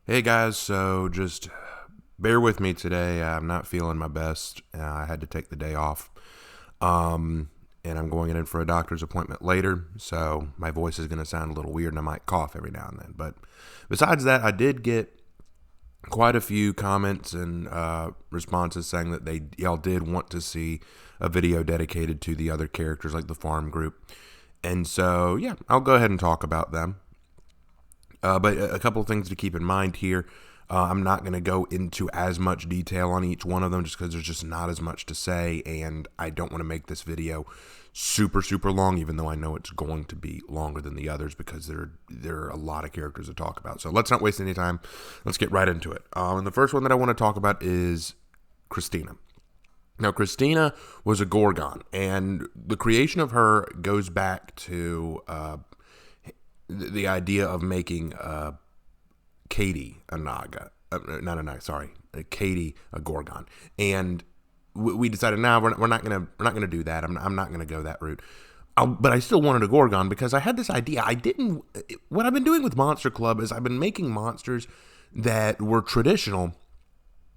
Hey guys, so just bear with me today. I'm not feeling my best. I had to take the day off. And I'm going in for a doctor's appointment later, so my voice is going to sound a little weird and I might cough every now and then. But besides that, I did get quite a few comments and responses saying that y'all did want to see a video dedicated to the other characters like the farm group. And so, yeah, I'll go ahead and talk about them. But a couple of things to keep in mind here. I'm not going to go into as much detail on each one of them just because there's just not as much to say, and I don't want to make this video super, super long, even though I know it's going to be longer than the others because there are a lot of characters to talk about. So let's not waste any time. Let's get right into it. And the first one that I want to talk about is Christina. Now, Christina was a Gorgon, and the creation of her goes back to the idea of making Katie a Naga, not a Naga, sorry, Katie a Gorgon, and we decided, now we're not gonna do that. I'm not gonna go that route. But I still wanted a Gorgon because I had this idea. What I've been doing with Monster Club is I've been making monsters that were traditional,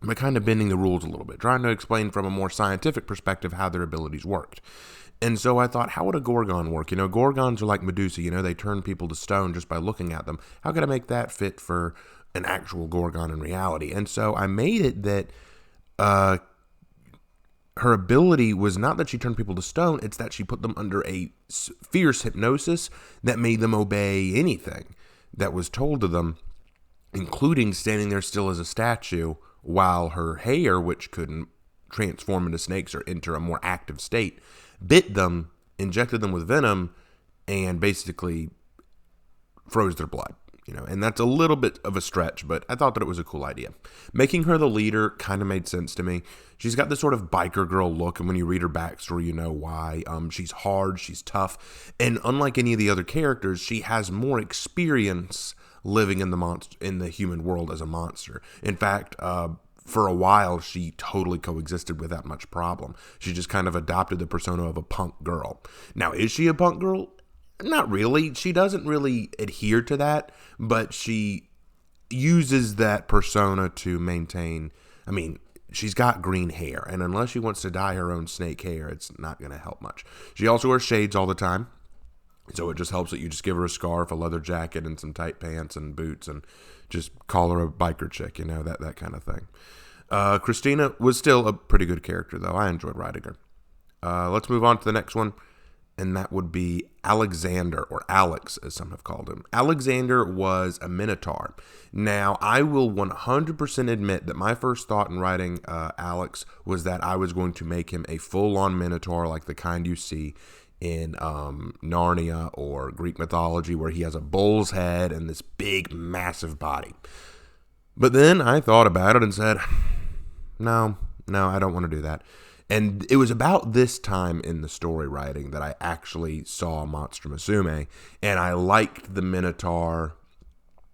but kind of bending the rules a little bit, trying to explain from a more scientific perspective how their abilities worked. And so I thought, how would a Gorgon work? Gorgons are like Medusa, they turn people to stone just by looking at them. How could I make that fit for an actual Gorgon in reality? And so I made it that her ability was not that she turned people to stone, it's that she put them under a fierce hypnosis that made them obey anything that was told to them, including standing there still as a statue while her hair, which couldn't transform into snakes or enter a more active state, bit them, injected them with venom, and basically froze their blood. And that's a little bit of a stretch, but I thought that it was a cool idea. Making her the leader kind of made sense to me. She's got this sort of biker girl look, and when you read her backstory, you know why. She's hard, she's tough, and unlike any of the other characters, she has more experience living in the human world as a monster. In fact, for a while, she totally coexisted without much problem. She just kind of adopted the persona of a punk girl. Now, is she a punk girl? Not really. She doesn't really adhere to that, but she uses that persona to maintain. She's got green hair, and unless she wants to dye her own snake hair, it's not going to help much. She also wears shades all the time, so it just helps that you just give her a scarf, a leather jacket, and some tight pants and boots, and just call her a biker chick, that kind of thing. Christina was still a pretty good character, though. I enjoyed writing her. Let's move on to the next one, and that would be Alexander, or Alex, as some have called him. Alexander was a Minotaur. Now, I will 100% admit that my first thought in writing Alex was that I was going to make him a full-on Minotaur, like the kind you see in Narnia or Greek mythology, where he has a bull's head and this big, massive body. But then I thought about it and said, no, I don't want to do that. And it was about this time in the story writing that I actually saw Monster Musume, and I liked the Minotaur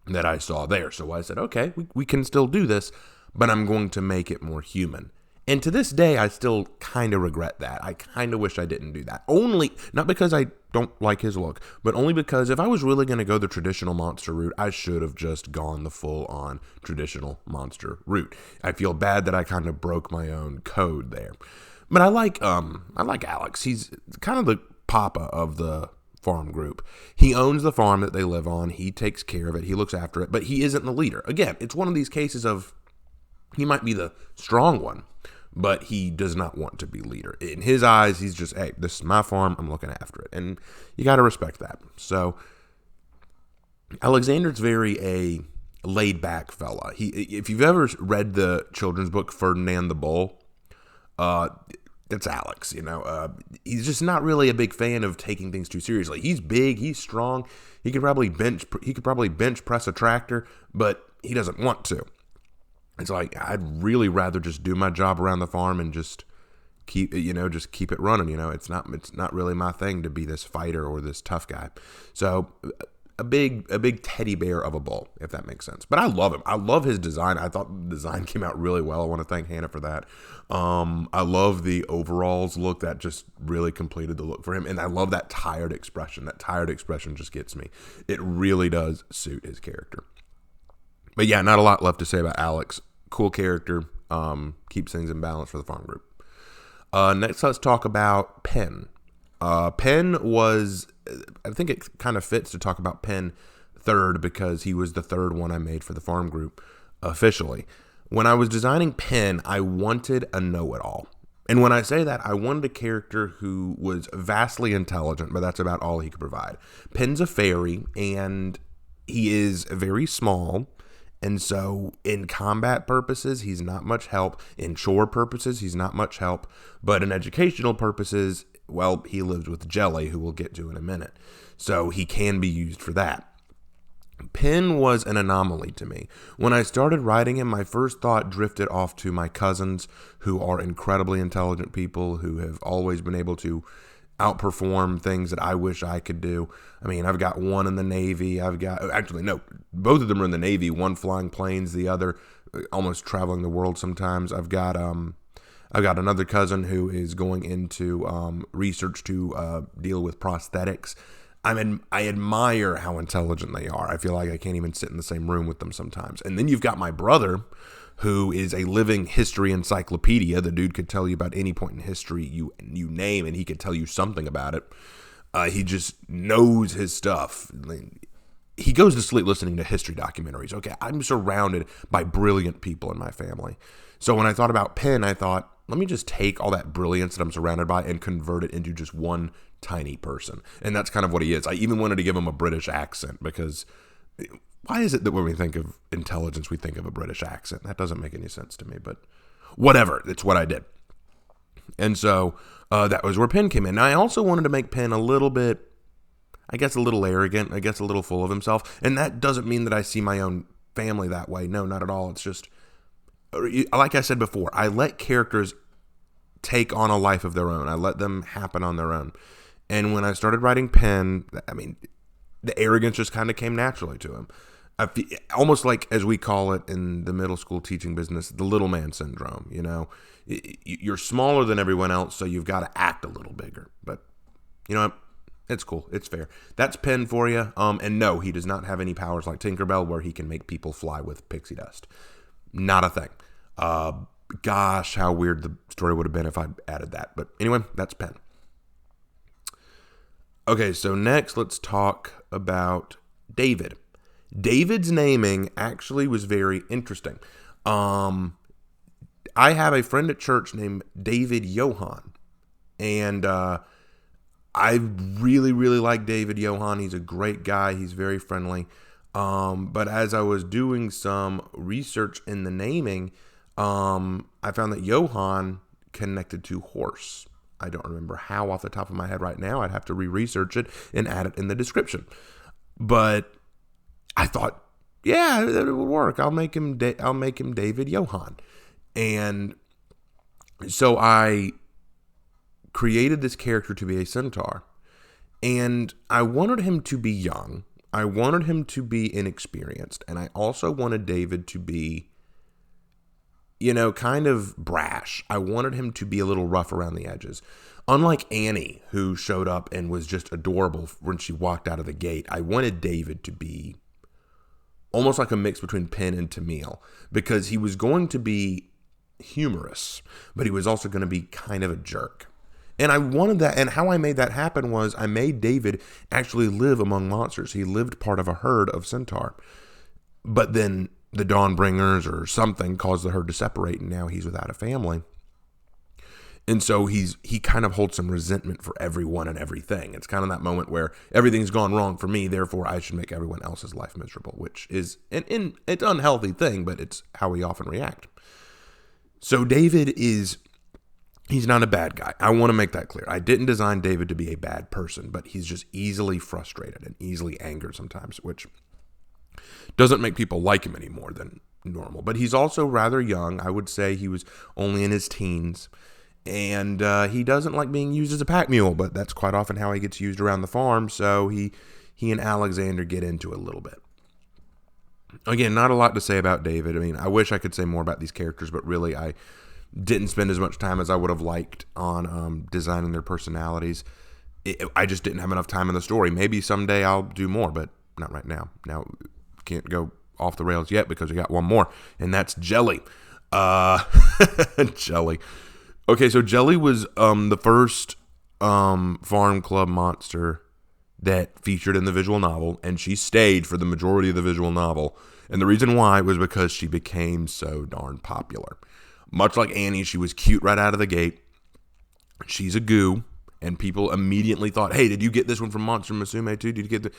that I saw there. So I said, okay, we can still do this, but I'm going to make it more human. And to this day, I still kind of regret that. I kind of wish I didn't do that. Not because I don't like his look, but only because if I was really going to go the traditional monster route, I should have just gone the full-on traditional monster route. I feel bad that I kind of broke my own code there. But I like Alex. He's kind of the papa of the farm group. He owns the farm that they live on. He takes care of it. He looks after it, but he isn't the leader. Again, it's one of these cases of he might be the strong one, but he does not want to be leader. In his eyes, he's just, hey, this is my farm, I'm looking after it. And you got to respect that. So Alexander's very a laid-back fella. If you've ever read the children's book Ferdinand the Bull, that's Alex. He's just not really a big fan of taking things too seriously. He's big, he's strong. He could probably bench press a tractor, but he doesn't want to. It's like, I'd really rather just do my job around the farm and just keep it running. It's not really my thing to be this fighter or this tough guy. So a big teddy bear of a bull, if that makes sense. But I love him. I love his design. I thought the design came out really well. I want to thank Hannah for that. I love the overalls look. That just really completed the look for him. And I love that tired expression. That tired expression just gets me. It really does suit his character. But yeah, not a lot left to say about Alex. Cool character. Keeps things in balance for the farm group. Next, let's talk about Penn. Penn was, I think it kind of fits to talk about Penn third because he was the third one I made for the farm group officially. When I was designing Penn, I wanted a know-it-all. And when I say that, I wanted a character who was vastly intelligent, but that's about all he could provide. Penn's a fairy, and he is very small. And so in combat purposes, he's not much help. In chore purposes, he's not much help. But in educational purposes, well, he lives with Jelly, who we'll get to in a minute. So he can be used for that. Penn was an anomaly to me. When I started writing him, my first thought drifted off to my cousins, who are incredibly intelligent people, who have always been able to outperform things that I wish I could do. I mean, I've got one in the Navy. Both of them are in the Navy. One flying planes, the other almost traveling the world sometimes. I've got another cousin who is going into research to deal with prosthetics. I admire how intelligent they are. I feel like I can't even sit in the same room with them sometimes. And then you've got my brother, who is a living history encyclopedia. The dude could tell you about any point in history you name, and he could tell you something about it. He just knows his stuff. He goes to sleep listening to history documentaries. Okay, I'm surrounded by brilliant people in my family. So when I thought about Penn, I thought, let me just take all that brilliance that I'm surrounded by and convert it into just one tiny person. And that's kind of what he is. I even wanted to give him a British accent because why is it that when we think of intelligence, we think of a British accent? That doesn't make any sense to me, but whatever. It's what I did. And so that was where Penn came in. Now, I also wanted to make Penn a little bit, I guess, a little arrogant, I guess a little full of himself. And that doesn't mean that I see my own family that way. No, not at all. It's just, like I said before, I let characters take on a life of their own. I let them happen on their own. And when I started writing Penn, I mean, the arrogance just kind of came naturally to him. Almost like, as we call it in the middle school teaching business, the little man syndrome. You know, you're smaller than everyone else, so you've got to act a little bigger. But you know, it's cool. It's fair. That's Penn for you. And no, he does not have any powers like Tinkerbell where he can make people fly with pixie dust. Not a thing. Gosh, how weird the story would have been if I added that. But anyway, that's Penn. Okay, so next let's talk about David. David's naming actually was very interesting. I have a friend at church named David Johann, and I really, really like David Johann. He's a great guy. He's very friendly. But as I was doing some research in the naming, I found that Johann connected to horse. I don't remember how off the top of my head right now. I'd have to re-research it and add it in the description. But I thought, yeah, it would work. I'll make him David Johann. And so I created this character to be a centaur. And I wanted him to be young. I wanted him to be inexperienced. And I also wanted David to be, kind of brash. I wanted him to be a little rough around the edges. Unlike Annie, who showed up and was just adorable when she walked out of the gate, I wanted David to be almost like a mix between Penn and Tamil, because he was going to be humorous, but he was also going to be kind of a jerk. And I wanted that, and how I made that happen was I made David actually live among monsters. He lived part of a herd of centaur. But then the Dawnbringers or something caused the herd to separate, and now he's without a family. And so he kind of holds some resentment for everyone and everything. It's kind of that moment where everything's gone wrong for me, therefore I should make everyone else's life miserable, which is it's an unhealthy thing, but it's how we often react. So David he's not a bad guy. I want to make that clear. I didn't design David to be a bad person, but he's just easily frustrated and easily angered sometimes, which doesn't make people like him any more than normal. But he's also rather young. I would say he was only in his teens. And he doesn't like being used as a pack mule, but that's quite often how he gets used around the farm. So he and Alexander get into it a little bit. Again, not a lot to say about David. I mean, I wish I could say more about these characters, but really I didn't spend as much time as I would have liked on designing their personalities. I just didn't have enough time in the story. Maybe someday I'll do more, but not right now. Now, can't go off the rails yet because we got one more, and that's Jelly. Jelly. Okay, so Jelly was the first Farm Club monster that featured in the visual novel, and she stayed for the majority of the visual novel. And the reason why was because she became so darn popular. Much like Annie, she was cute right out of the gate. She's a goo, and people immediately thought, hey, did you get this one from Monster Musume too? Did you get the...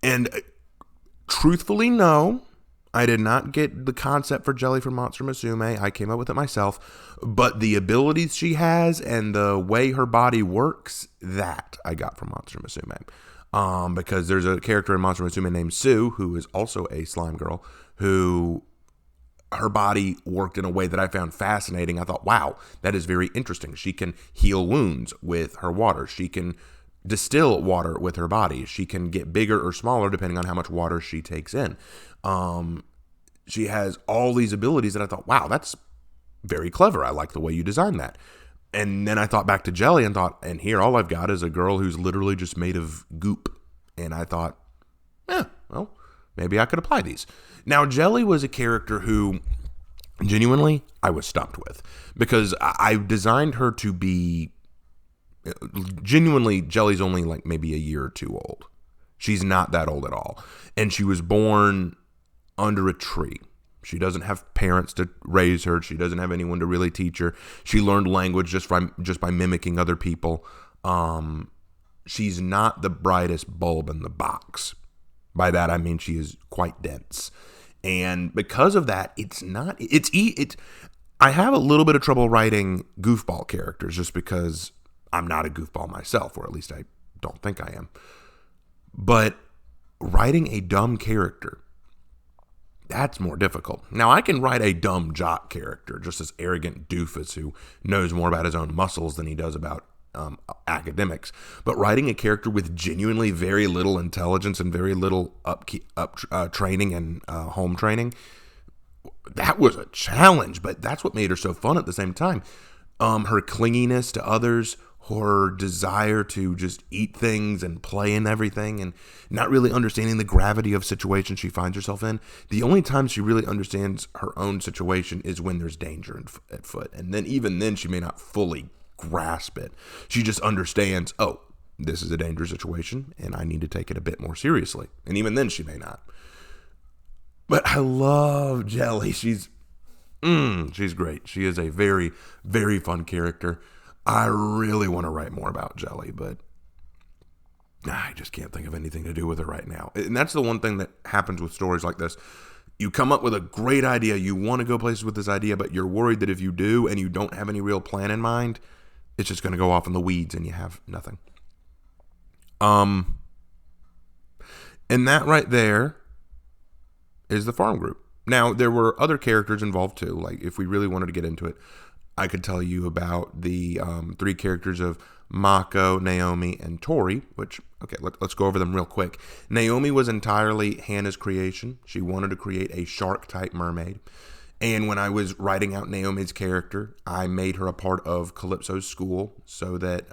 And truthfully, no. I did not get the concept for Jelly from Monster Musume. I came up with it myself. But the abilities she has and the way her body works, that I got from Monster Musume. Because there's a character in Monster Musume named Sue, who is also a slime girl, who her body worked in a way that I found fascinating. I thought, wow, that is very interesting. She can heal wounds with her water. She can distill water with her body. She can get bigger or smaller depending on how much water she takes in. She has all these abilities that I thought, wow, that's very clever. I like the way you designed that. And then I thought back to Jelly and thought, and here all I've got is a girl who's literally just made of goop. And I thought, well, maybe I could apply these. Now, Jelly was a character who genuinely I was stumped with, because I designed her to be genuinely, Jelly's only like maybe a year or two old. She's not that old at all. And she was born under a tree. She doesn't have parents to raise her. She doesn't have anyone to really teach her. She learned language just by mimicking other people. She's not the brightest bulb in the box. By that I mean she is quite dense. And because of that, I have a little bit of trouble writing goofball characters just because I'm not a goofball myself, or at least I don't think I am. But writing a dumb character, that's more difficult. Now, I can write a dumb jock character, just this arrogant doofus who knows more about his own muscles than he does about academics. But writing a character with genuinely very little intelligence and very little training and home training, that was a challenge. But that's what made her so fun at the same time. Her clinginess to others, her desire to just eat things and play in everything, and not really understanding the gravity of situations she finds herself in. The only time she really understands her own situation is when there's danger at foot. And then even then she may not fully grasp it. She just understands, oh, this is a dangerous situation and I need to take it a bit more seriously. And even then she may not. But I love Jelly. She's great. She is a very, very fun character. I really want to write more about Jelly, but I just can't think of anything to do with her right now. And that's the one thing that happens with stories like this. You come up with a great idea. You want to go places with this idea, but you're worried that if you do and you don't have any real plan in mind, it's just going to go off in the weeds and you have nothing. And that right there is the farm group. Now, there were other characters involved too. Like, if we really wanted to get into it, I could tell you about the three characters of Mako, Naomi, and Tori, which, okay, let's go over them real quick. Naomi was entirely Hannah's creation. She wanted to create a shark-type mermaid. And when I was writing out Naomi's character, I made her a part of Calypso's school so that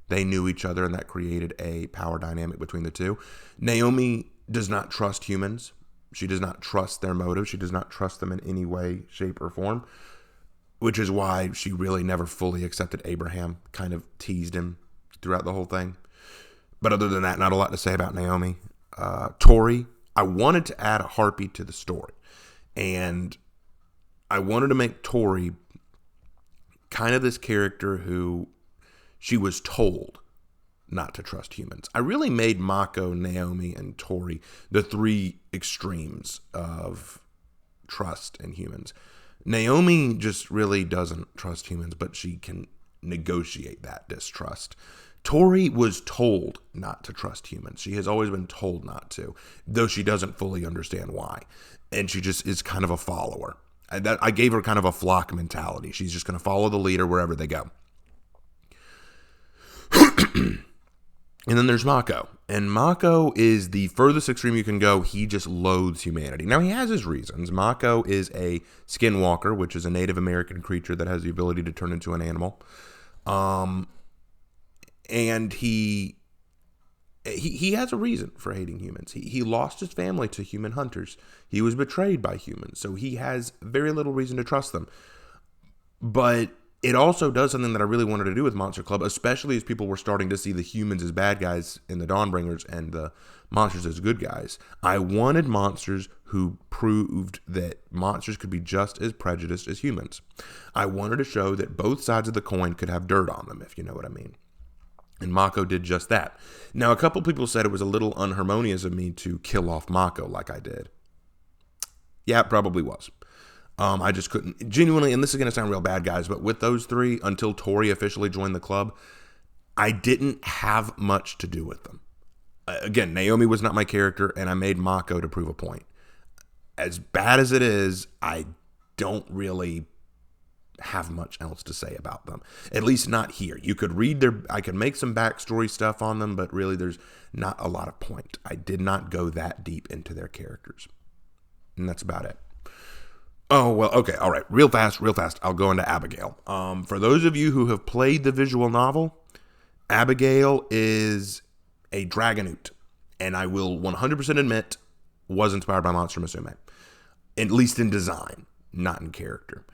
they knew each other, and that created a power dynamic between the two. Naomi does not trust humans. She does not trust their motives. She does not trust them in any way, shape, or form, which is why she really never fully accepted Abraham, kind of teased him throughout the whole thing. But other than that, not a lot to say about Naomi. Tori, I wanted to add a harpy to the story. And I wanted to make Tori kind of this character who she was told not to trust humans. I really made Mako, Naomi, and Tori the three extremes of trust in humans. Naomi just really doesn't trust humans, but she can negotiate that distrust. Tori was told not to trust humans. She has always been told not to, though she doesn't fully understand why. And she just is kind of a follower. I gave her kind of a flock mentality. She's just going to follow the leader wherever they go. And then there's Mako. And Mako is the furthest extreme you can go. He just loathes humanity. Now, he has his reasons. Mako is a skinwalker, which is a Native American creature that has the ability to turn into an animal. And he he has a reason for hating humans. He lost his family to human hunters. He was betrayed by humans, so he has very little reason to trust them. But it also does something that I really wanted to do with Monster Club, especially as people were starting to see the humans as bad guys in the Dawnbringers and the monsters as good guys. I wanted monsters who proved that monsters could be just as prejudiced as humans. I wanted to show that both sides of the coin could have dirt on them, if you know what I mean. And Mako did just that. Now, a couple people said it was a little unharmonious of me to kill off Mako like I did. Yeah, it probably was. I just couldn't, genuinely, and this is going to sound real bad, guys, but with those three, until Tori officially joined the club, I didn't have much to do with them. Again, Naomi was not my character, and I made Mako to prove a point. As bad as it is, I don't really have much else to say about them. At least not here. You could read I could make some backstory stuff on them, but really there's not a lot of point. I did not go that deep into their characters. And that's about it. Oh, well, okay, all right. Real fast. I'll go into Abigail. For those of you who have played the visual novel, Abigail is a Dragonute, and I will 100% admit was inspired by Monster Musume, at least in design, not in character.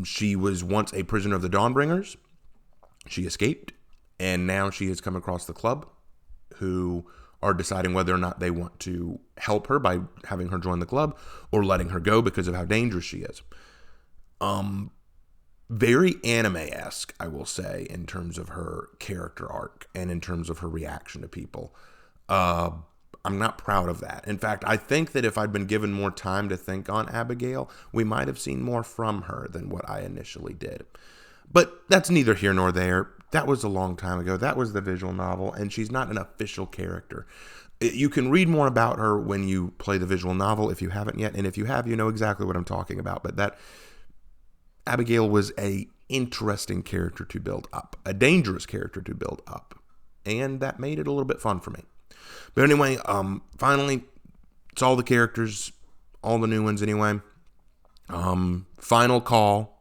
She was once a prisoner of the Dawnbringers. She escaped, and now she has come across the club, who are deciding whether or not they want to help her by having her join the club or letting her go because of how dangerous she is. Very anime-esque, I will say, in terms of her character arc and in terms of her reaction to people. I'm not proud of that. In fact, I think that if I'd been given more time to think on Abigail, we might have seen more from her than what I initially did. But that's neither here nor there. That was a long time ago. That was the visual novel, and she's not an official character. You can read more about her when you play the visual novel if you haven't yet, and if you have, you know exactly what I'm talking about. But that Abigail was a interesting character to build up, a dangerous character to build up, and that made it a little bit fun for me. But anyway, finally, it's all the characters, all the new ones anyway. Final call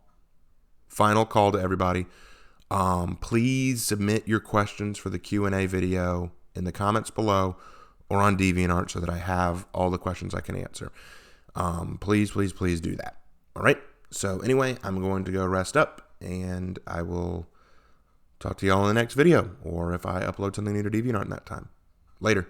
to everybody. Please submit your questions for the Q&A video in the comments below or on DeviantArt so that I have all the questions I can answer. Please do that. All right. So anyway, I'm going to go rest up, and I will talk to y'all in the next video, or if I upload something new to DeviantArt in that time. Later.